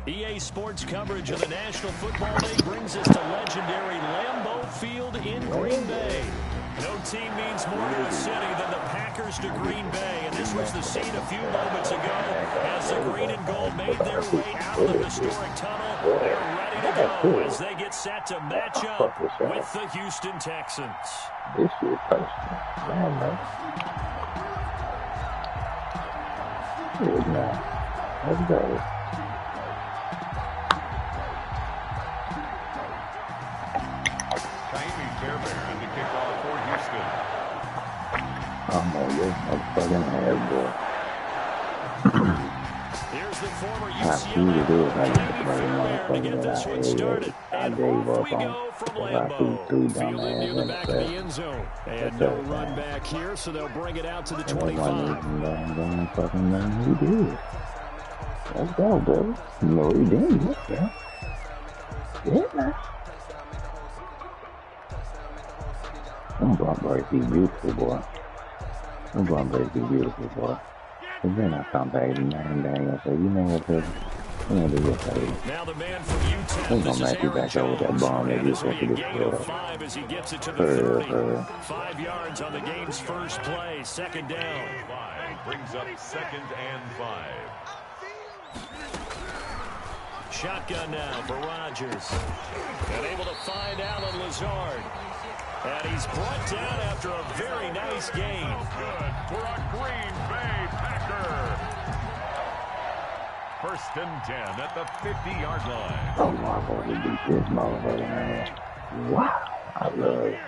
EA Sports coverage of the National Football League brings us to legendary Lambeau Field in Green Bay. No team means more to a city than the Packers to Green Bay, and this was the scene a few moments ago as the green and gold made their way out of the historic tunnel. They're ready to go as they get set to match up with the Houston Texans. This shit personal. Man, man. Good now. Let's go. I'm on this motherfucking ass, boy. Here's the former UCLA to get this one started. And off we go from Lambeau. Fielded near the back of the end zone. And no run back here, so they'll bring it out to the 25. He did. Let's go, bro. No, he didn't. Let's go. Yeah. Them Broncos be beautiful, boy. Them Broncos be beautiful, boy. And then I come back and Daniel say, you know what, brother? You know what, now the man from Utah, this is Aaron Jones. And this will be a gain of 5 as he gets it to the 30. 5 yards on the game's first play. Second down. Brings up 2nd and 5. Shotgun now for Rodgers. And able to find Alan Lazard. And he's brought down after a very nice gain. Good for a Green Bay Packer. 1st and 10 at the 50-yard line. Oh, my God, he beat this motherfucker, man. Wow, I love it.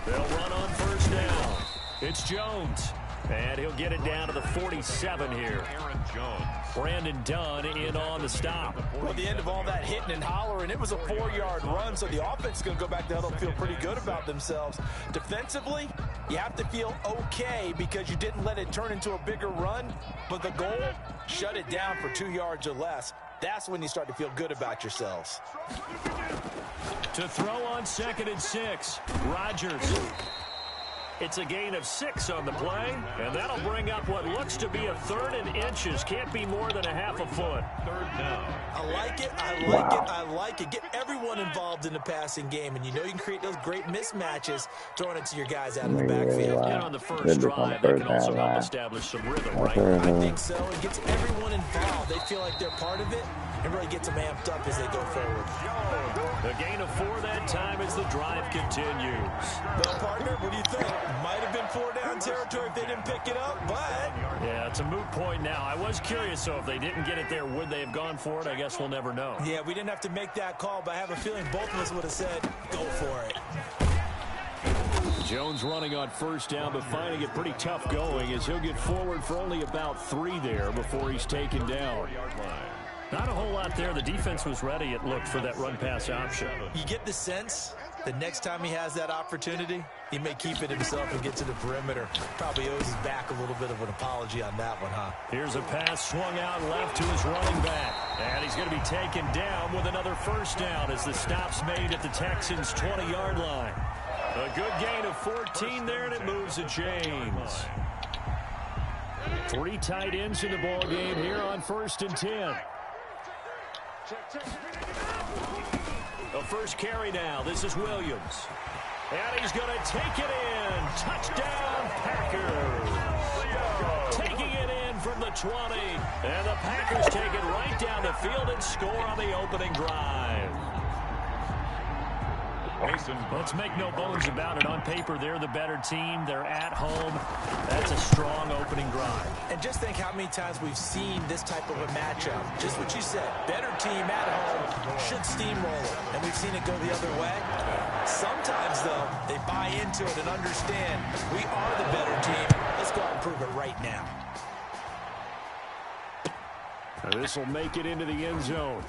They'll run on 1st down. It's Jones. And he'll get it down to the 47 here. Aaron Jones. Brandon Dunn in on the stop. Well, at the end of all that hitting and hollering, it was a 4-yard run, so the offense is going to go back to huddle and feel pretty good about themselves. Defensively, you have to feel okay because you didn't let it turn into a bigger run, but the goal, shut it down for 2 yards or less. That's when you start to feel good about yourselves. To throw on 2nd and 6, Rodgers. It's a gain of 6 on the play, and that'll bring up what looks to be a 3rd and inches. Can't be more than a half a foot. 3rd down. I like it. I like it. I like it. Get everyone involved in the passing game, and you know you can create those great mismatches throwing it to your guys out of the backfield. And on the first drive, that can also help establish some rhythm, right? I think so. It gets everyone involved. They feel like they're part of it, and really gets them amped up as they go forward. The gain of 4 that time as the drive continues. Well, partner, what do you think? Might have been 4 down territory if they didn't pick it up, but... Yeah, it's a moot point now. I was curious, so if they didn't get it there, would they have gone for it? I guess we'll never know. Yeah, we didn't have to make that call, but I have a feeling both of us would have said, go for it. Jones running on 1st down, but finding it pretty tough going as he'll get forward for only about 3 there before he's taken down. Not a whole lot there. The defense was ready, it looked, for that run-pass option. You get the sense that next time he has that opportunity, he may keep it himself and get to the perimeter. Probably owes his back a little bit of an apology on that one, huh? Here's a pass swung out left to his running back. And he's going to be taken down with another 1st down as the stop's made at the Texans' 20-yard line. A good gain of 14 there, and it moves to James. 3 tight ends in the ball game here on 1st and 10. The first carry now. This is Williams. And he's going to take it in. Touchdown, Packers. Taking it in from the 20. And the Packers take it right down the field and score on the opening drive. Let's make no bones about it. On paper, they're the better team. They're at home. That's a strong opening drive. And just think how many times we've seen this type of a matchup. Just what you said. Better team at home should steamroll it. And we've seen it go the other way. Sometimes, though, they buy into it and understand we are the better team. Let's go out and prove it right now. This will make it into the end zone.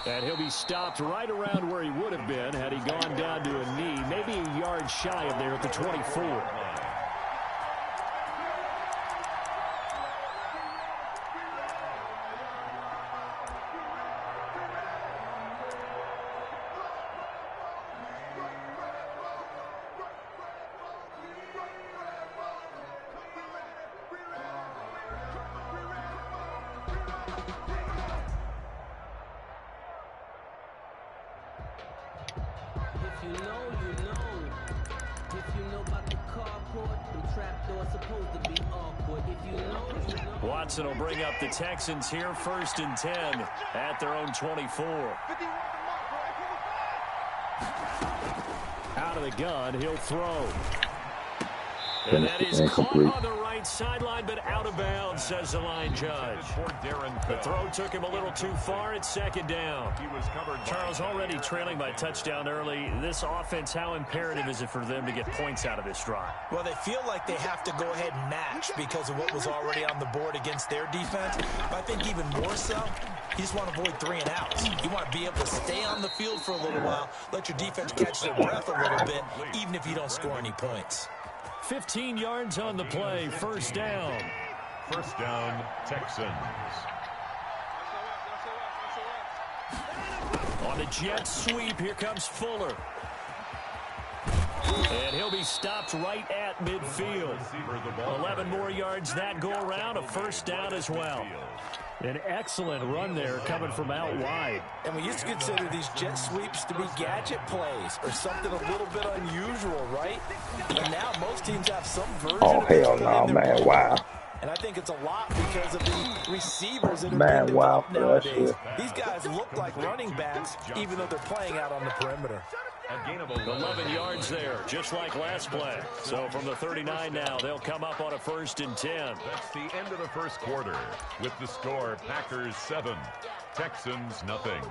And he'll be stopped right around where he would have been had he gone down to a knee, maybe a yard shy of there at the 24. you know, you know. If you know about the carport, the trapdoor's supposed to be awkward. If you know, you know. Watson will bring up the Texans here, 1st and 10 at their own 24. Out of the gun, he'll throw. And that is caught on the right sideline, but out of bounds, says the line judge. The throw took him a little too far. It's 2nd down. Charles, already trailing by a touchdown early. This offense, how imperative is it for them to get points out of this drive? Well, they feel like they have to go ahead and match because of what was already on the board against their defense. But I think even more so, you just want to avoid 3 and outs. You want to be able to stay on the field for a little while, let your defense catch their breath a little bit, even if you don't score any points. 15 yards on the play, 1st down. 1st down, Texans. On the jet sweep, here comes Fuller. And he'll be stopped right at midfield. 11 more yards that go around, a 1st down as well. An excellent run there coming from out wide. And we used to consider these jet sweeps to be gadget plays or something a little bit unusual, right? But now most teams have some version of this hell no, in their man, play. wow. And I think it's a lot because of the receivers that are Man, being wow, developed for that nowadays. shit. These guys look like running backs even though they're playing out on the perimeter. A gain of 11 yards there, just like last play. So from the 39 now, they'll come up on a 1st and 10. That's the end of the 1st quarter. With the score, Packers 7, Texans nothing.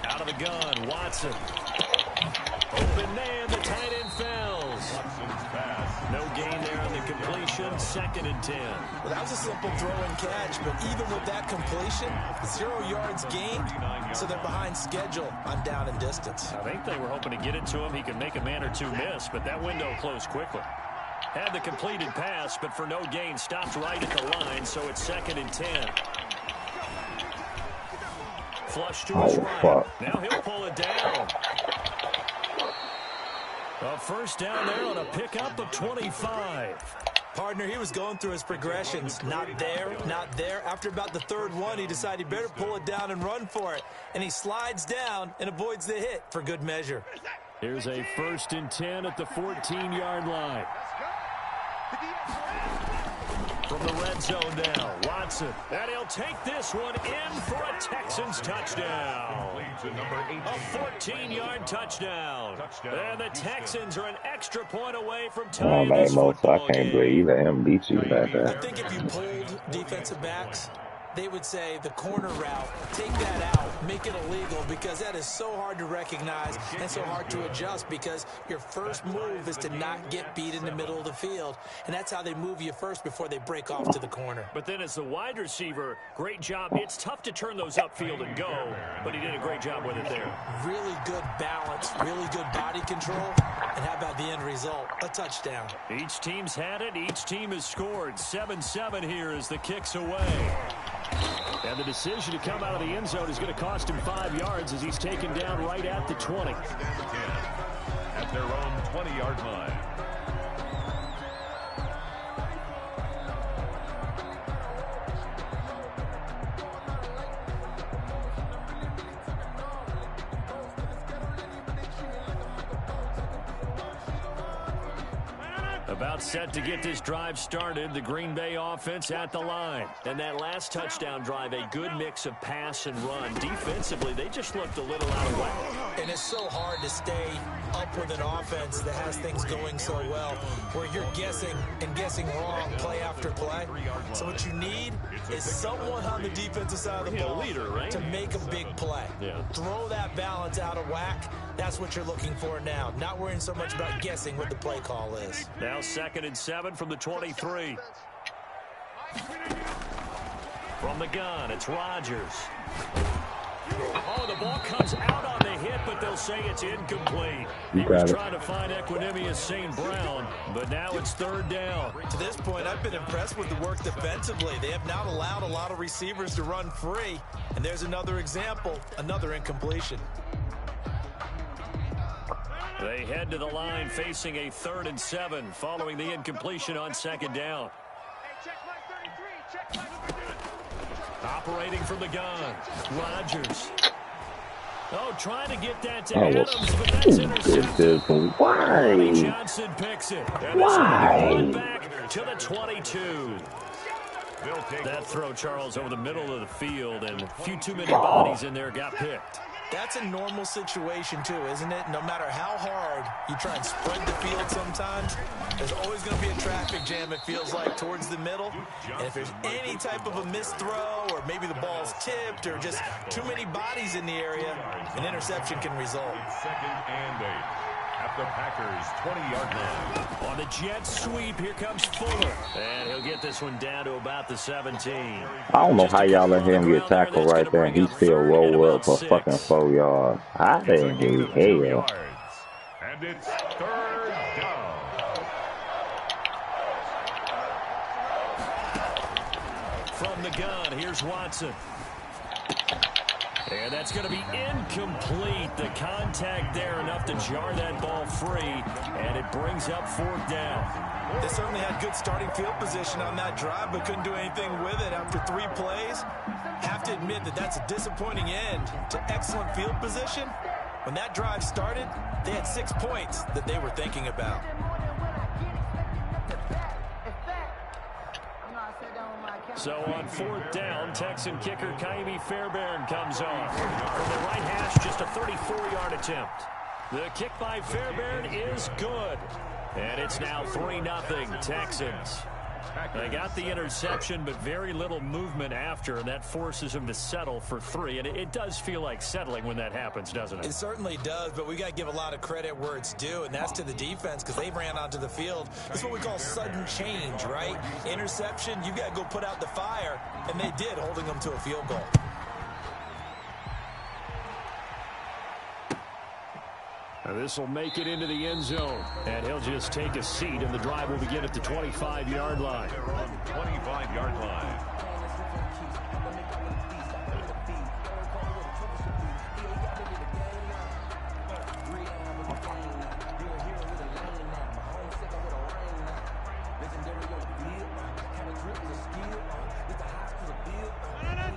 Out of the gun, Watson. Open man, the tight end fells. Watson's pass. No gain there on the completion, 2nd and 10. Well, that was a simple throw and catch, but even with that completion, 0 yards gained, so they're behind schedule on down and distance. I think they were hoping to get it to him. He could make a man or two miss, but that window closed quickly. Had the completed pass, but for no gain, stopped right at the line, so it's 2nd and 10. Flush to his right. Fuck. Now he'll pull it down. A 1st down there on a pickup of 25. Partner, he was going through his progressions. Not there, not there. After about the 3rd one, he decided he better pull it down and run for it. And he slides down and avoids the hit for good measure. Here's a 1st and 10 at the 14-yard line. From the red zone now, Watson. And he'll take this one in for a Texans touchdown. A 14-yard touchdown. And the Texans are an extra point away from tying this football I can't game. believe that him beat you like I that. think if you pulled defensive backs, they would say the corner route, take that out, make it illegal, because that is so hard to recognize and so hard to adjust because your first move is to not get beat in the middle of the field. And that's how they move you first before they break off to the corner. But then as the wide receiver, great job. It's tough to turn those upfield and go, but he did a great job with it there. Really good balance, really good body control. And how about the end result? A touchdown. Each team's had it. Each team has scored. 7-7 here as the kick's away. And the decision to come out of the end zone is going to cost him 5 yards as he's taken down right at the 20. At their own 20-yard line. About set to get this drive started, the Green Bay offense at the line. And that last touchdown drive, a good mix of pass and run. Defensively, they just looked a little out of whack. And it's so hard to stay up with an offense that has things going so well, where you're guessing and guessing wrong play after play. So what you need is someone on the defensive side of the ball leader, right? to make a big play. Yeah. Throw that balance out of whack. That's what you're looking for now. Not worrying so much about guessing what the play call is. Now 2nd and 7 from the 23. From the gun, it's Rodgers. Oh, the ball comes out on the hit, but they'll say it's incomplete. He was trying to find Equanimous St. Brown, but now it's 3rd down. To this point, I've been impressed with the work defensively. They have not allowed a lot of receivers to run free. And there's another example, another incompletion. They head to the line facing a 3rd and 7 following the incompletion on 2nd down. Operating from the gun, Rodgers. Oh, trying to get that to Oh, Adams, but that's intercepted. why? Johnson picks it. And Why? back to the 22. That throw, Charles, over the middle of the field, and a few too many bodies in there got picked. That's a normal situation, too, isn't it? No matter how hard you try and spread the field sometimes, there's always going to be a traffic jam, it feels like, towards the middle. And if there's any type of a missed throw, or maybe the ball's tipped, or just too many bodies in the area, an interception can result. Second and 8 at the Packers' 20-yard line. On the jet sweep, here comes Fuller. And he'll get this one down to about the 17. I don't know how y'all let him get tackled right there and he still roll up for fucking 4 yards. I think he hell. And it's third down. From the gun, here's Watson. And that's going to be incomplete. The contact there enough to jar that ball free, and it brings up fourth down. They certainly had good starting field position on that drive, but couldn't do anything with it after 3 plays. Have to admit that that's a disappointing end to excellent field position. When that drive started, they had 6 points that they were thinking about. So on fourth down, Texan kicker Kaimi Fairbairn comes on. From the right hash, just a 34-yard attempt. The kick by Fairbairn is good. And it's now 3-0 Texans. They got the interception, but very little movement after, and that forces them to settle for 3. And it does feel like settling when that happens, doesn't it? It certainly does, but we got to give a lot of credit where it's due, and that's to the defense because they ran onto the field. It's what we call sudden change, right? Interception, you got to go put out the fire, and they did, holding them to a field goal. And this will make it into the end zone. And he'll just take a seat, and the drive will begin at the 25-yard line. 25-yard line.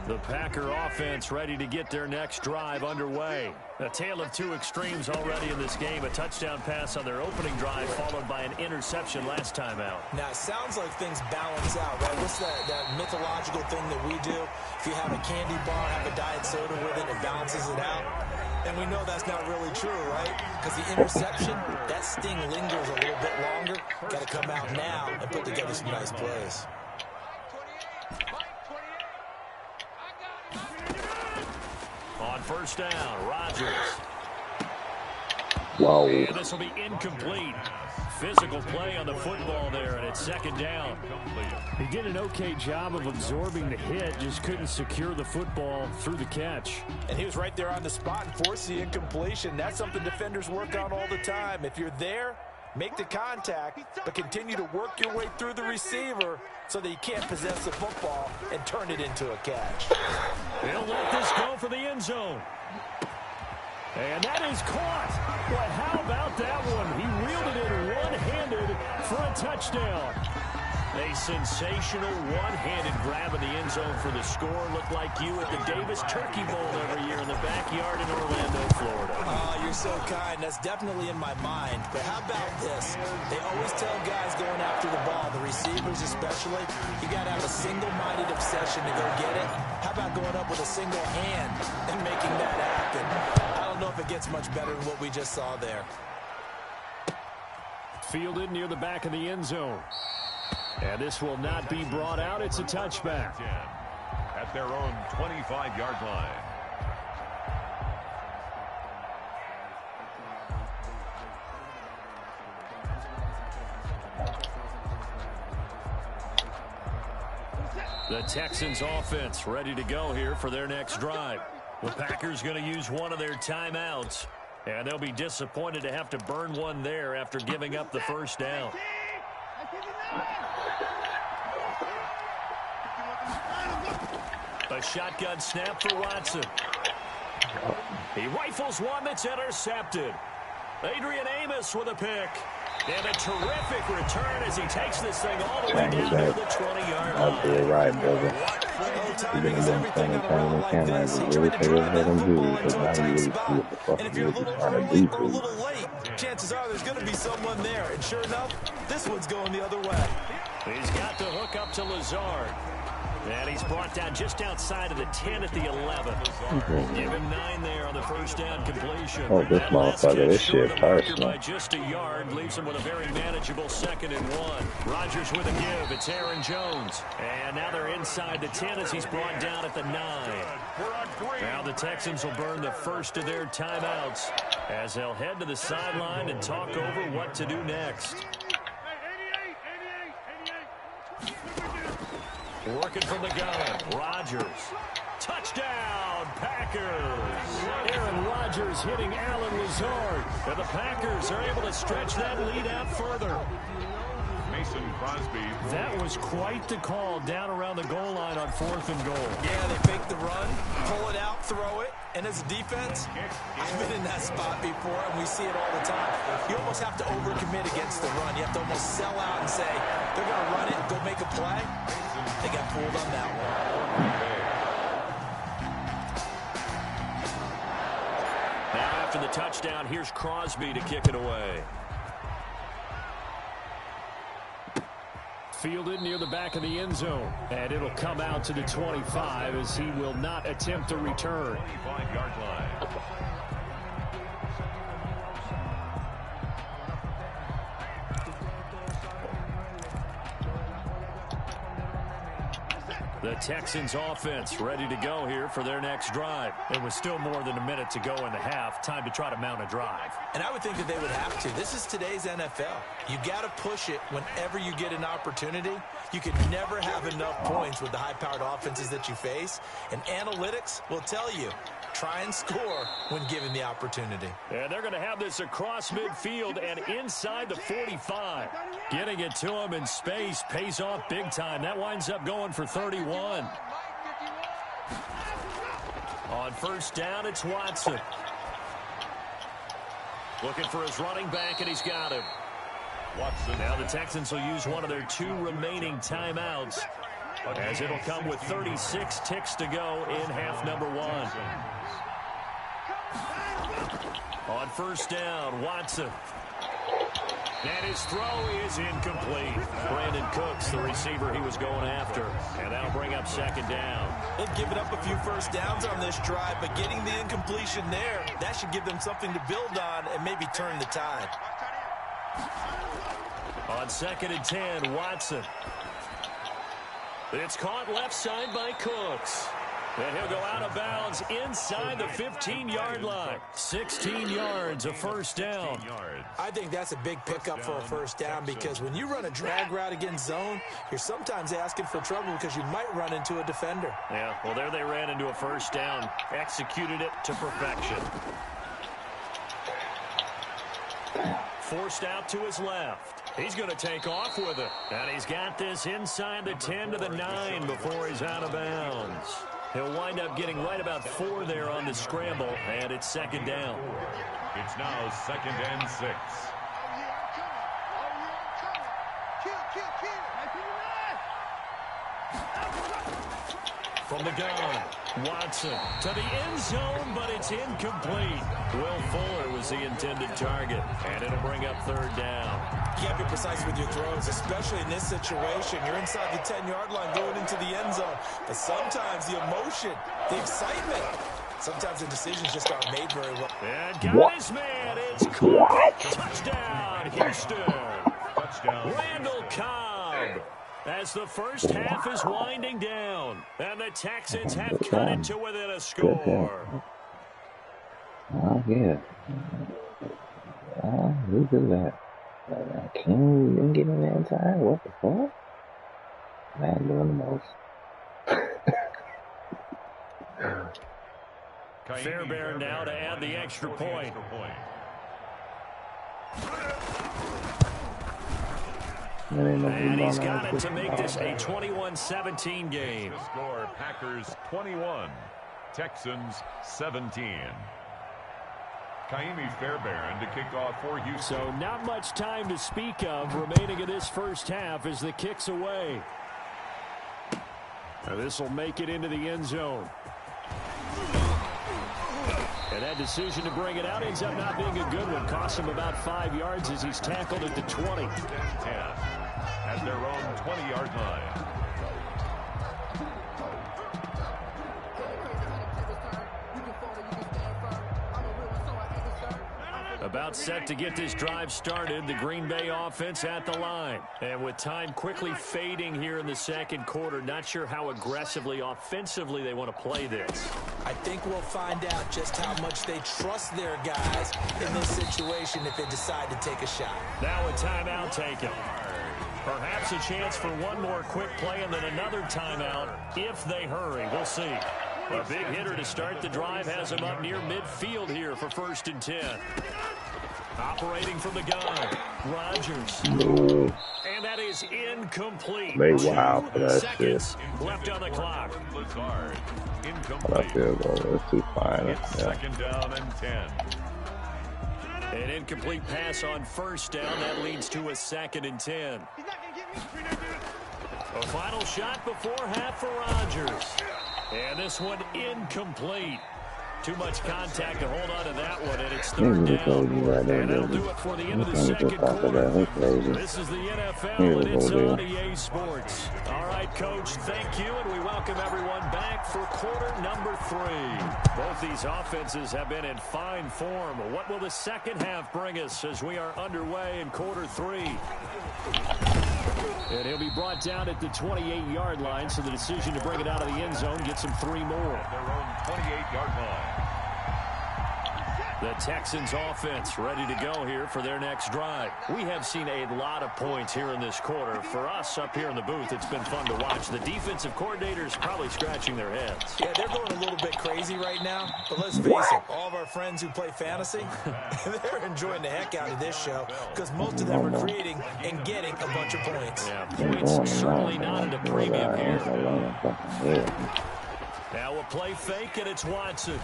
The Packer offense ready to get their next drive underway. A tale of 2 extremes already in this game. A touchdown pass on their opening drive, followed by an interception last time out. Now, it sounds like things balance out, right? What's that mythological thing that we do? If you have a candy bar, have a diet soda with it, it balances it out. And we know that's not really true, right? Because the interception, that sting lingers a little bit longer. Got to come out now and put together some nice plays. On first down, Rodgers. Whoa. And this will be incomplete. Physical play on the football there, and it's second down. He did an okay job of absorbing the hit, just couldn't secure the football through the catch. And he was right there on the spot and forced the incompletion. That's something defenders work on all the time. If you're there, make the contact, but continue to work your way through the receiver so that you can't possess the football and turn it into a catch. They'll let this go for the end zone. And that is caught. But how about that one? He wielded it one-handed for a touchdown. A sensational one-handed grab in the end zone for the score. Looked like you at the Davis Turkey Bowl every year in the backyard in Orlando, Florida. Oh, you're so kind. That's definitely in my mind. But how about this? They always tell guys going after the ball, the receivers especially, you got to have a single-minded obsession to go get it. How about going up with a single hand and making that happen? I don't know if it gets much better than what we just saw there. Fielded near the back of the end zone. And this will not be brought out. It's a touchback. At their own 25-yard line. The Texans offense ready to go here for their next drive. The Packers going to use one of their timeouts. And they'll be disappointed to have to burn one there after giving up the first down. A shotgun snap for Watson. He rifles one that's intercepted. Adrian Amos with a pick. And a terrific return as he takes this thing all the way down to the 20-yard line. I'll do it right, brother. Timing is everything on a run like Can't this. He really tried to figure drive out that what football I'm into a doing. tight Really spot. see what the fuck And if I'm you're a really little trying to early do or a to you. little late, chances are there's going to be someone there. And sure enough, this one's going the other way. He's got the hook up to Lazard. And he's brought down just outside of the 10 at the 11. Give him 9 there on the first down completion. Oh, this motherfucker, this shit personal. By just a yard, leaves him with a very manageable 2nd and 1. Rodgers with a give. It's Aaron Jones. And now they're inside the 10 as he's brought down at the 9. Now the Texans will burn the first of their timeouts as they'll head to the sideline and talk over what to do next. Working from the gun, Rodgers. Touchdown, Packers. Aaron Rodgers hitting Alan Lazard. And the Packers are able to stretch that lead out further. Mason Crosby. That was quite the call down around the goal line on 4th and goal. Yeah, they fake the run, pull it out, throw it. And as a defense, I've been in that spot before, and we see it all the time. You almost have to overcommit against the run. You have to almost sell out and say, they're going to run it, go make a play. They got fooled on that one. Now after the touchdown, here's Crosby to kick it away. Fielded near the back of the end zone. And it'll come out to the 25 as he will not attempt to return. 25-yard line. The Texans offense ready to go here for their next drive. It was still more than a minute to go in the half. Time to try to mount a drive. And I would think that they would have to. This is today's NFL. You got to push it whenever you get an opportunity. You could never have enough points with the high-powered offenses that you face. And analytics will tell you, try and score when given the opportunity. And they're going to have this across midfield and inside the 45. Getting it to him in space pays off big time. That winds up going for 31. On first down, it's Watson. Looking for his running back, and he's got him. Watson. Now the Texans will use one of their 2 remaining timeouts, as it'll come with 36 ticks to go in half number 1. On first down, Watson. And his throw is incomplete. Brandon Cooks, the receiver he was going after. And that'll bring up 2nd down. They've given up a few first downs on this drive, but getting the incompletion there, that should give them something to build on and maybe turn the tide. On 2nd and 10, Watson. It's caught left side by Cooks. And he'll go out of bounds inside the 15-yard line. 16 yards, a first down. I think that's a big pickup for a first down because when you run a drag route against zone, you're sometimes asking for trouble because you might run into a defender. Yeah, well, there they ran into a first down. Executed it to perfection. Forced out to his left. He's going to take off with it. And he's got this inside the 10 to the 9 before he's out of bounds. He'll wind up getting right about 4 there on the scramble, and it's 2nd down. It's now 2nd and 6. From the gun, Watson to the end zone, but it's incomplete. Will Fuller was the intended target, and it'll bring up 3rd down. You can't be precise with your throws, especially in this situation. You're inside the 10-yard line going into the end zone. But sometimes the emotion, the excitement, sometimes the decisions just aren't made very well. And got his man. It's caught. Touchdown, Houston. Touchdown. Randall Cobb. As the first half is winding down. And the Texans have cut it to within a score. Oh, yeah. Who did that? King didn't get in there in time? What the fuck? Man doing the most. Fairbairn now to add the extra point. And he's got it to make this a 21-17 game. The score, Packers 21, Texans 17. Fairbairn to kick off for Houston. So not much time to speak of remaining in this first half as the kick's away. Now this will make it into the end zone. And that decision to bring it out ends up not being a good one. Costs him about 5 yards as he's tackled at the 20. 10 at their own 20-yard line. About set to get this drive started, the Green Bay offense at the line. And with time quickly fading here in the second quarter, not sure how aggressively, offensively they want to play this. I think we'll find out just how much they trust their guys in this situation if they decide to take a shot. Now a timeout taken. Perhaps a chance for one more quick play and then another timeout if they hurry. We'll see. A big hitter to start the drive has him up near midfield here for 1st and 10. Operating from the gun, Rodgers. And that is incomplete. They wild for that 2 shit. seconds left on the clock. Lazard, But I incomplete. feel that's too fine. It's Yeah. 2nd down and 10. An incomplete pass on 1st down. That leads to a 2nd and 10. A final shot before half for Rodgers. And this one incomplete. Too much contact to hold on to that one, and it's 3rd down. And that'll do it for the end of the second quarter. This is the NFL, and it's on EA Sports. All right, Coach, thank you, and we welcome everyone back for quarter number 3. Both these offenses have been in fine form. What will the second half bring us as we are underway in quarter 3? And he'll be brought down at the 28-yard line, so the decision to bring it out of the end zone gets him 3 more. Their own 28-yard line. The Texans offense ready to go here for their next drive. We have seen a lot of points here in this quarter. For us up here in the booth, it's been fun to watch. The defensive coordinators probably scratching their heads. Yeah, they're going a little bit crazy right now. But let's face it, all of our friends who play fantasy, they're enjoying the heck out of this show because most of them are creating and getting a bunch of points. Yeah, points certainly not at a premium here. Now a play fake, and it's Watson.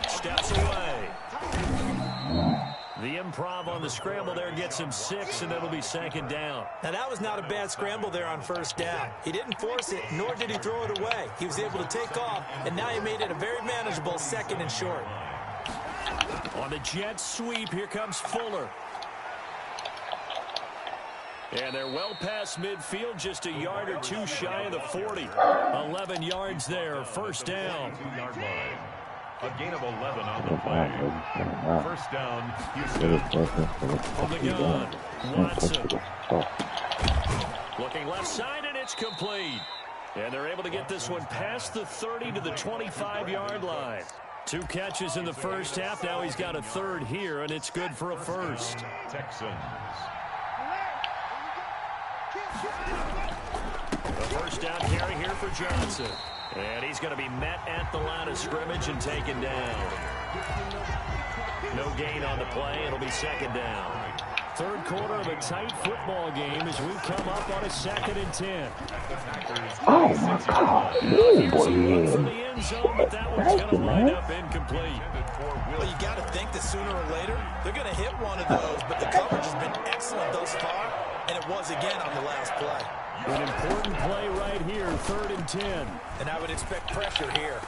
Steps away. The improv on the scramble there gets him 6, and it'll be 2nd down. Now, that was not a bad scramble there on 1st down. He didn't force it, nor did he throw it away. He was able to take off, and now he made it a very manageable 2nd and short. On the jet sweep, here comes Fuller. And they're well past midfield, just a yard or 2 shy of the 40. 11 yards there, 1st down. 2-yard line. A gain of 11 on the play. 1st down, Houston. From the gun, Watson. Looking left side, and it's complete. And they're able to get this one past the 30 to the 25-yard line. 2 catches in the first half. Now he's got a 3rd here, and it's good for a 1st. Texans. The 1st down carry here for Johnson. And he's going to be met at the line of scrimmage and taken down. No gain on the play. It'll be 2nd down. 3rd quarter of a tight football game as we come up on a 2nd and 10. Oh, my God. From the end zone, but that one's going to wind up incomplete. Well, you got to think that sooner or later, they're going to hit one of those, but the coverage has been excellent thus far, and it was again on the last play. An important play right here, 3rd and 10. And I would expect pressure here.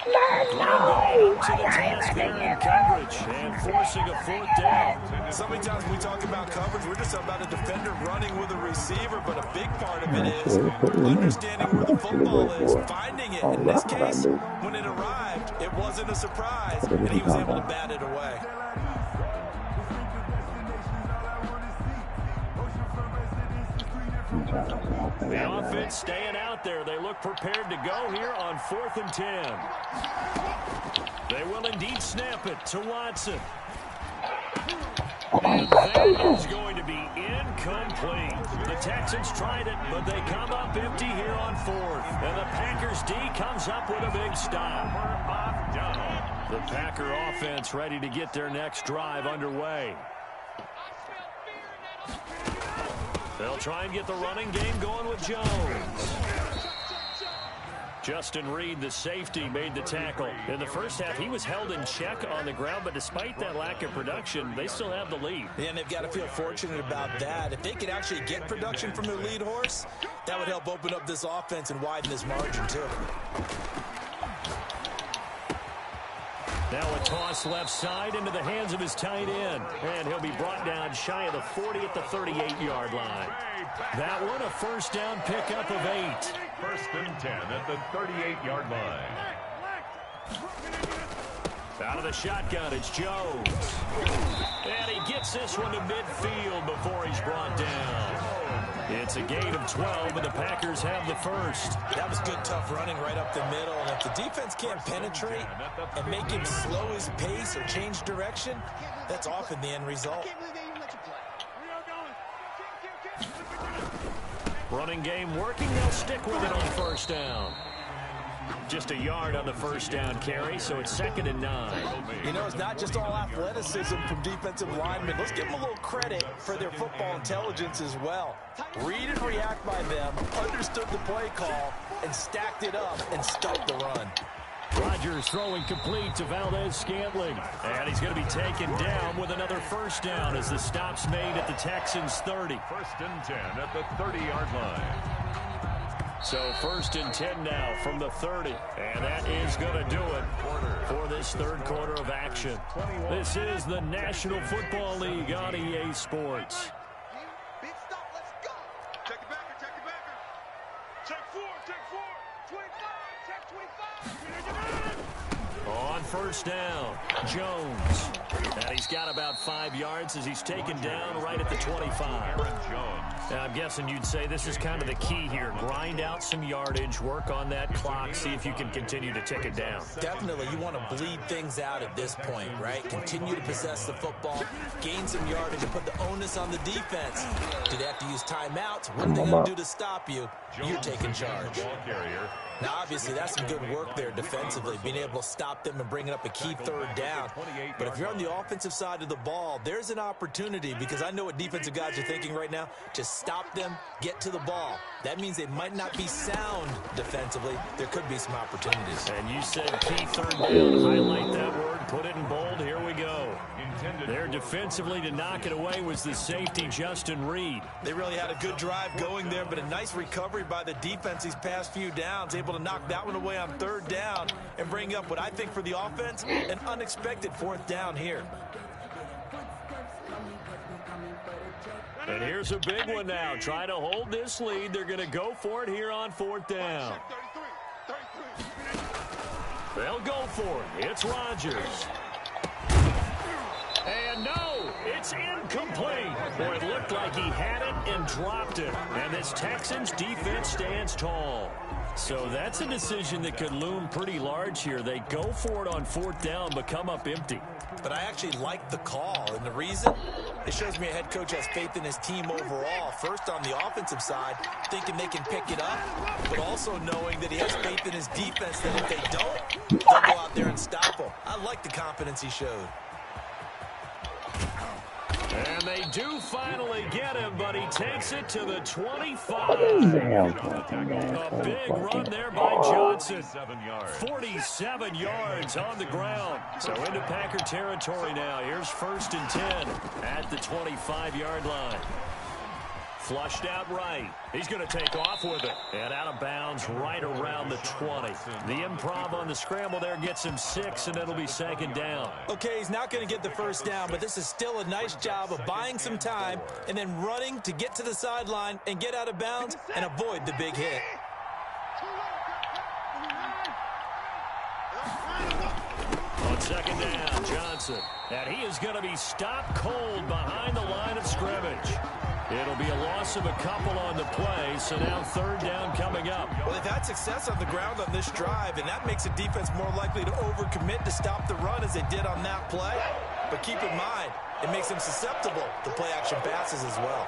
Green Bay up to the task there in coverage and forcing a 4th down. So many times when we talk about coverage, we're just about a defender running with a receiver, but a big part of it is understanding where the football is, finding it. In this case, when it arrived, it wasn't a surprise, and he was able to bat it away. The offense staying out there. They look prepared to go here on 4th and 10. They will indeed snap it to Watson. And that is going to be incomplete. The Texans tried it, but they come up empty here on 4th. And the Packers D comes up with a big stop. The Packer offense ready to get their next drive underway. They'll try and get the running game going with Jones. Justin Reed, the safety, made the tackle. In the first half, he was held in check on the ground, but despite that lack of production, they still have the lead. Yeah, and they've got to feel fortunate about that. If they could actually get production from their lead horse, that would help open up this offense and widen this margin, too. Now a toss left side into the hands of his tight end. And he'll be brought down shy of the 40 at the 38-yard line. That one, a first down pickup of 8. First and 10 at the 38-yard line. Out of the shotgun, it's Jones. And he gets this one to midfield before he's brought down. It's a gain of 12, and the Packers have the first. That was good, tough running right up the middle. And if the defense can't penetrate and make him slow his pace or change direction, that's often the end result. Running game working. They'll stick with it on first down. Just a yard on the first down carry, so it's 2nd and 9. You know, it's not just all athleticism from defensive linemen. Let's give them a little credit for their football intelligence as well. Read and react by them, understood the play call, and stacked it up and stopped the run. Rodgers throwing complete to Valdez-Scantling. And he's going to be taken down with another first down as the stop's made at the Texans' 30. First and 10 at the 30-yard line. So 1st and 10 now from the 30. And that is going to do it for this third quarter of action. This is the National Football League on EA Sports. Big stop, let's go. Check it backer, check it backer. Check 4, 25, check 25. On first down, Jones. And he's got about 5 yards as he's taken down right at the 25. Now, I'm guessing you'd say this is kind of the key here. Grind out some yardage, work on that clock, see if you can continue to tick it down. Definitely, you want to bleed things out at this point, right? Continue to possess the football, gain some yardage, and put the onus on the defense. Do they have to use timeouts? What are they going to do to stop you? You're taking charge. Now, obviously, that's some good work there defensively, being able to stop them and bringing up a key third down. But if you're on the offensive side of the ball, there's an opportunity, because I know what defensive guys are thinking right now. Just stop them, get to the ball. That means they might not be sound defensively. There could be some opportunities. And you said key third down. Highlight that word, put it in bold. Here we go. There defensively to knock it away was the safety, Justin Reed. They really had a good drive going there, but a nice recovery by the defense these past few downs, able to knock that one away on third down and bring up what I think for the offense, an unexpected 4th down here. And here's a big one now. Trying to hold this lead. They're going to go for it here on 4th down. They'll go for it. It's Rodgers. And no, it's incomplete. Boy, it looked like he had it and dropped it. And this Texans defense stands tall. So that's a decision that could loom pretty large here. They go for it on 4th down, but come up empty. But I actually like the call, and the reason? It shows me a head coach has faith in his team overall. First, on the offensive side, thinking they can pick it up, but also knowing that he has faith in his defense that if they don't, they'll go out there and stop them. I like the confidence he showed. And they do finally get him, but he takes it to the 25. A big run there by Johnson. 47 yards on the ground. So into Packer territory now. Here's 1st and 10 at the 25-yard line. Flushed out right. He's going to take off with it. And out of bounds right around the 20. The improv on the scramble there gets him 6, and it'll be 2nd down. Okay, he's not going to get the first down, but this is still a nice job of buying some time and then running to get to the sideline and get out of bounds and avoid the big hit. On 2nd down, Johnson. And he is going to be stopped cold behind the line of scrimmage. It'll be a loss of a couple on the play, so now 3rd down coming up. Well, they've had success on the ground on this drive, and that makes the defense more likely to overcommit to stop the run as they did on that play. But keep in mind, it makes them susceptible to play-action passes as well.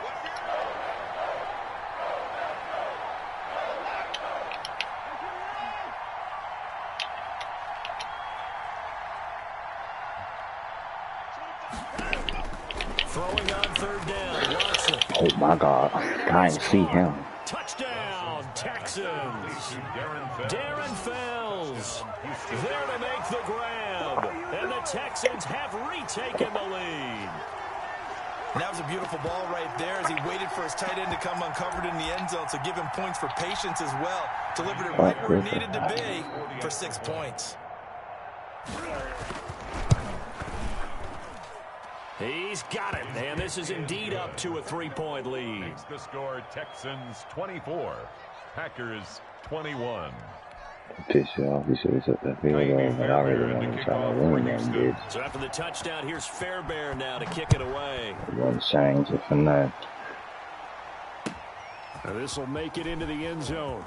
Throwing on 3rd down, Watson. Oh, my God. I can't see him. Touchdown, Texans. Texans. Darren Fells there to make the grab. And the Texans have retaken the lead. And that was a beautiful ball right there as he waited for his tight end to come uncovered in the end zone. So give him points for patience as well. Delivered it right where it needed to be for 6 points. He's got it, and this is indeed up to a 3-point lead. Makes the score Texans 24, Packers 21. Piss you off. You should have took that field goal, but I already know he's trying to win them, dude. So after the touchdown, here's Fairbairn now to kick it away. It wasn't change it for nothing. Now this will make it into the end zone.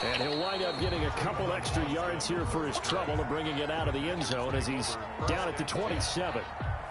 And he'll wind up getting a couple extra yards here for his trouble and bringing it out of the end zone as he's down at the 27.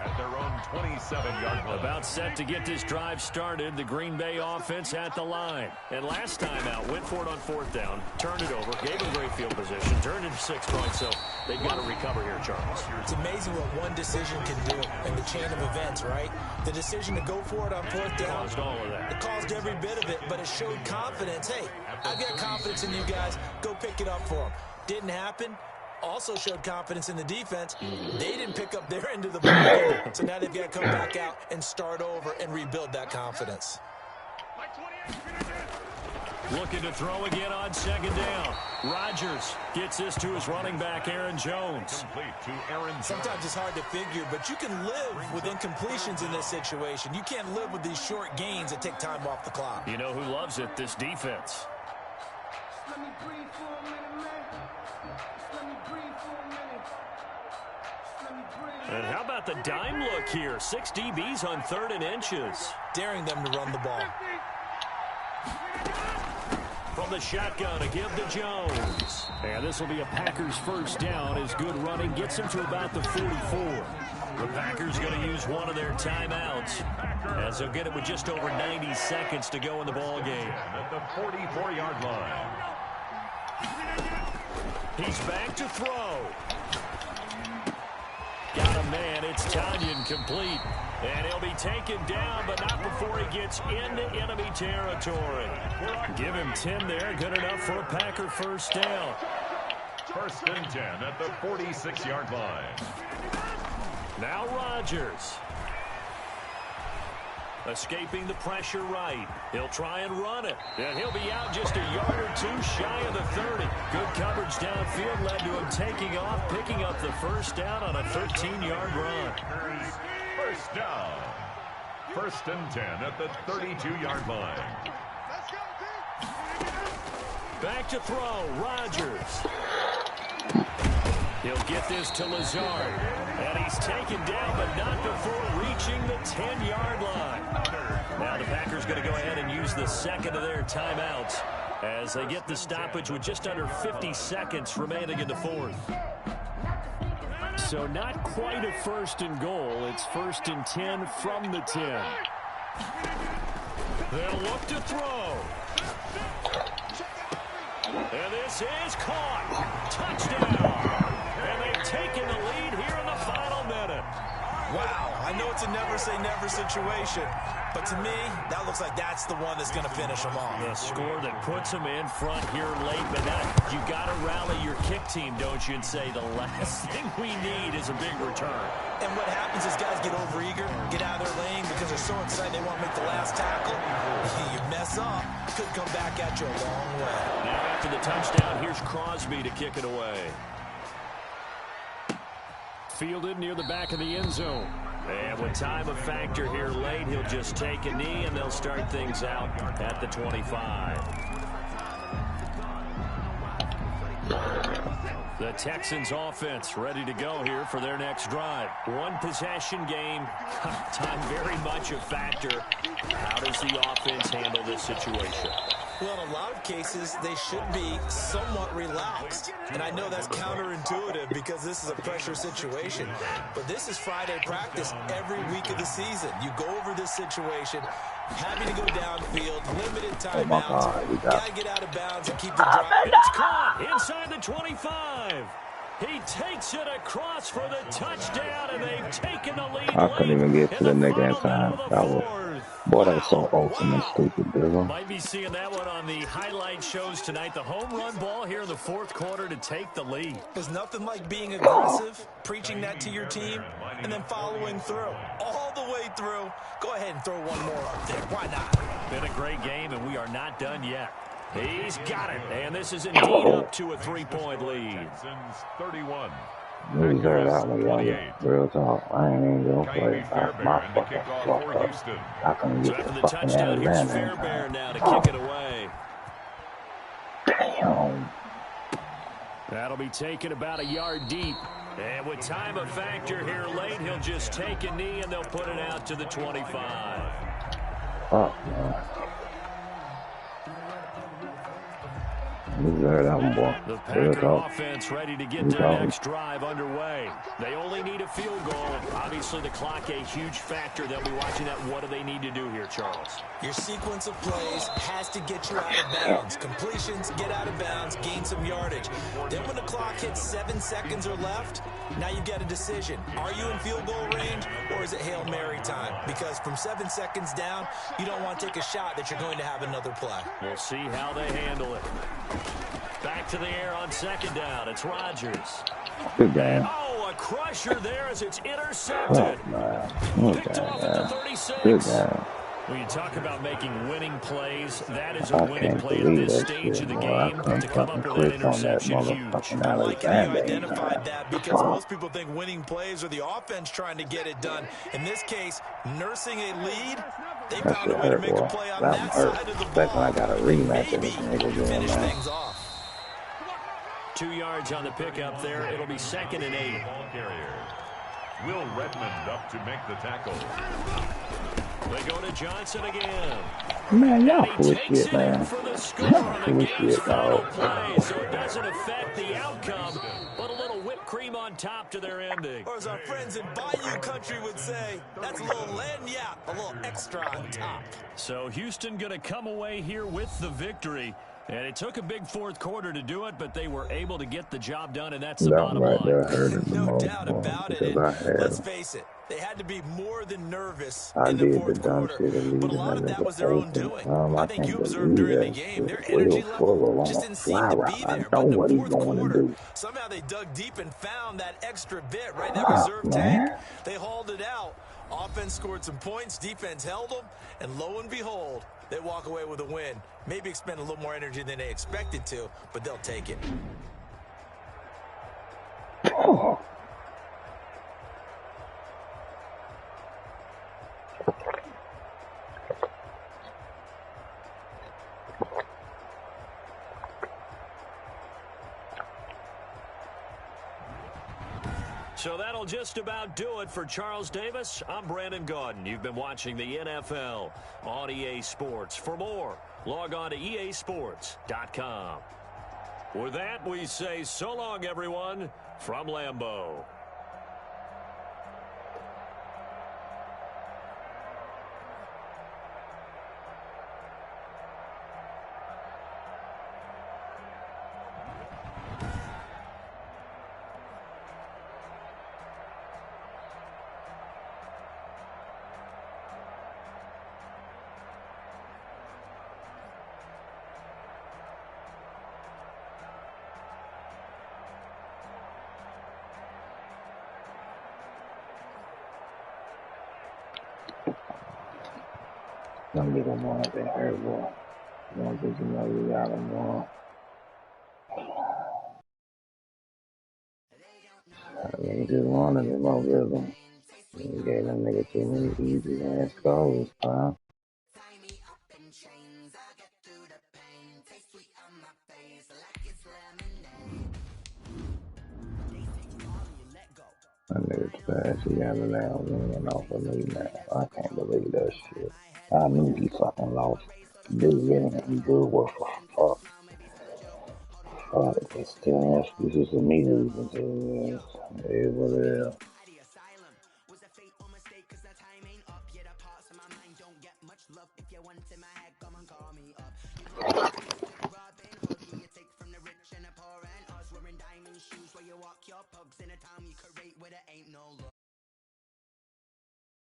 At their own 27-yard line. About set to get this drive started. The Green Bay offense at the line. And last time out, went for it on 4th down, turned it over, gave him great field position, turned it 6 points, so they've got to recover here, Charles. It's amazing what one decision can do in the chain of events, right? The decision to go for it on 4th down. Caused all of that. It caused every bit of it, but it showed confidence. Hey, I've got confidence in you guys. Go pick it up for them. Didn't happen. Also showed confidence in the defense. They didn't pick up their end of the ball, so now they've got to come back out and start over and rebuild that confidence. Looking to throw again on 2nd down. Rodgers gets this to his running back, Aaron Jones. Complete to Aaron Jones. Sometimes it's hard to figure, but you can live with incompletions in this situation. You can't live with these short gains that take time off the clock. You know who loves it? This defense. Let me breathe for a minute, man. Let me breathe for a minute. Let me breathe. And how about the dime look here? 6 DBs on 3rd and inches. Daring them to run the ball. From the shotgun, a give to Jones. And this will be a Packers 1st down as good running gets him to about the 44. The Packers going to use one of their timeouts as they'll get it with just over 90 seconds to go in the ball game. At the 44-yard line. He's back to throw. Got a man. It's Tanyan complete. And he'll be taken down, but not before he gets into enemy territory. Give him 10 there. Good enough for a Packer 1st down. 1st and 10 at the 46-yard line. Now Rodgers. Escaping the pressure right. He'll try and run it. And he'll be out just a yard or 2 shy of the 30. Good coverage downfield led to him taking off, picking up the 1st down on a 13-yard run. 1st down. 1st and 10 at the 32-yard line. Let's go, team. Back to throw. Rodgers. He'll get this to Lazard. And he's taken down, but not before reaching the 10-yard line. Now the Packers going to go ahead and use the 2nd of their timeouts as they get the stoppage with just under 50 seconds remaining in the 4th. So not quite a 1st and goal. It's 1st and 10 from the 10. They'll look to throw. And this is caught. Touchdown. And they've taken the lead here in the final minute. Wow, I know it's a never-say-never situation, but to me, that looks like that's the one that's going to finish them off. The score that puts them in front here late, but now you got to rally your kick team, don't you, and say the last thing we need is a big return. And what happens is guys get overeager, get out of their lane because they're so excited they want to make the last tackle. You mess up, could come back at you a long way. Now after the touchdown, here's Crosby to kick it away. Fielded near the back of the end zone. And with time a factor here late, he'll just take a knee and they'll start things out at the 25. The Texans offense ready to go here for their next drive. One possession game. Time very much a factor. How does the offense handle this situation? Well, in a lot of cases, they should be somewhat relaxed. And I know that's counterintuitive because this is a pressure situation. But this is Friday practice every week of the season. You go over this situation, having to go downfield, limited timeouts. Got to get out of bounds and keep the drive. It's caught inside the 25. He takes it across for the touchdown, and they've taken the lead. I couldn't even get to the nigga in time. That was Boy, that was so Wow. open and Wow. stupid, Bizzle. Might be seeing that one on the highlight shows tonight. The home run ball here in the fourth quarter to take the lead. There's nothing like being aggressive, preaching that to your team, and then following through. All the way through. Go ahead and throw one more up there. Why not? Been a great game, and we are not done yet. He's got it, and this is indeed up to a 3-point lead. Texans 31. You deserve that one, y'all. 28. Real talk. I ain't even gonna play. That's my And the fucking kickoff fuck for up. Houston. I couldn't So get after the the fucking touchdown, here's Atlanta in Fairbairn time. now to kick it away. Damn. That'll be taken about a yard deep. And with time a factor here late, he'll just take a knee, and they'll put it out to the 25. Fuck, man. You deserve that one, boy. The Real Packer talk. offense ready to get You their talking. next drive underway. They only need a field goal. Obviously, the clock a huge factor. They'll be watching that. What do they need to do here, Charles? Your sequence of plays has to get you out of bounds. Completions, get out of bounds, gain some yardage. Then when the clock hits 7 seconds or left, now you get a decision. Are you in field goal range, or is it Hail Mary time? Because from 7 seconds down, you don't want to take a shot that you're going to have another play. We'll see how they handle it. Back to the air on second down. It's Rodgers. Good game. Oh, a crusher there as it's Oh, intercepted. man. Good Picked game, off at the man. 36. Good game. When you talk about making winning plays, that is a I winning can't play at believe this that stage shit, of the boy. I game. couldn't To come up fucking with that click on that interception, huge. motherfucking I like how you Alexander. identified that because most people think winning plays are the offense trying to get it done. In this case, nursing a lead, they That found shit a way to hurt, make boy. a play on That that hurt. side of the Back when I ball. got a rematch of Maybe this nigga doing finish that. things off. 2 yards on the pickup there. It'll be 2nd and 8. Ball carrier. Will Redmond up to make the tackle. They go to Johnson again. Man, y'all And full he of takes shit, it in man. for the score Y'all on the full of game's shit, final dog. play. So it doesn't affect the outcome, but a little whipped cream on top to their ending. Or as our friends in Bayou Country would say, that's a little lagniappe, a little extra on top. So Houston going to come away here with the victory. And it took a big fourth quarter to do it, but they were able to get the job done, and that's the That bottom right there line. hurted the No most, doubt boy, about it. because And I let's had, face it, they had to be more than nervous I in the did the fourth dumb quarter. shit of But a leaving lot that of that nigga was their own open. doing. I I think can't you observed believe during the that game, shit. their Will energy level Fuller on just a didn't fly seem to route. be I there. know But in the what he's fourth going to quarter, do. somehow they dug deep and found that extra bit right in that Fuck, reserve man. tank. They hauled it out. Offense scored some points. Defense held them. And lo and behold, they walk away with a win. Maybe expend a little more energy than they expected to, but they'll take it. Oh. So that'll just about do it for Charles Davis. I'm Brandon Gaudin. You've been watching the NFL on EA Sports. For more, log on to easports.com. With that, we say so long, everyone, from Lambeau. Some nigga want that hurt, boy. Don't think you know you got him, boy. Nigga just wanted him on rhythm. You gave them nigga too many easy ass goals, pal. That nigga trash. He got it out winning off of me, man. I can't believe that shit. I knew he fucking lost. This winning ain't good work for fuck. Fuck, it's still excuses of me losing to this. It is what it is.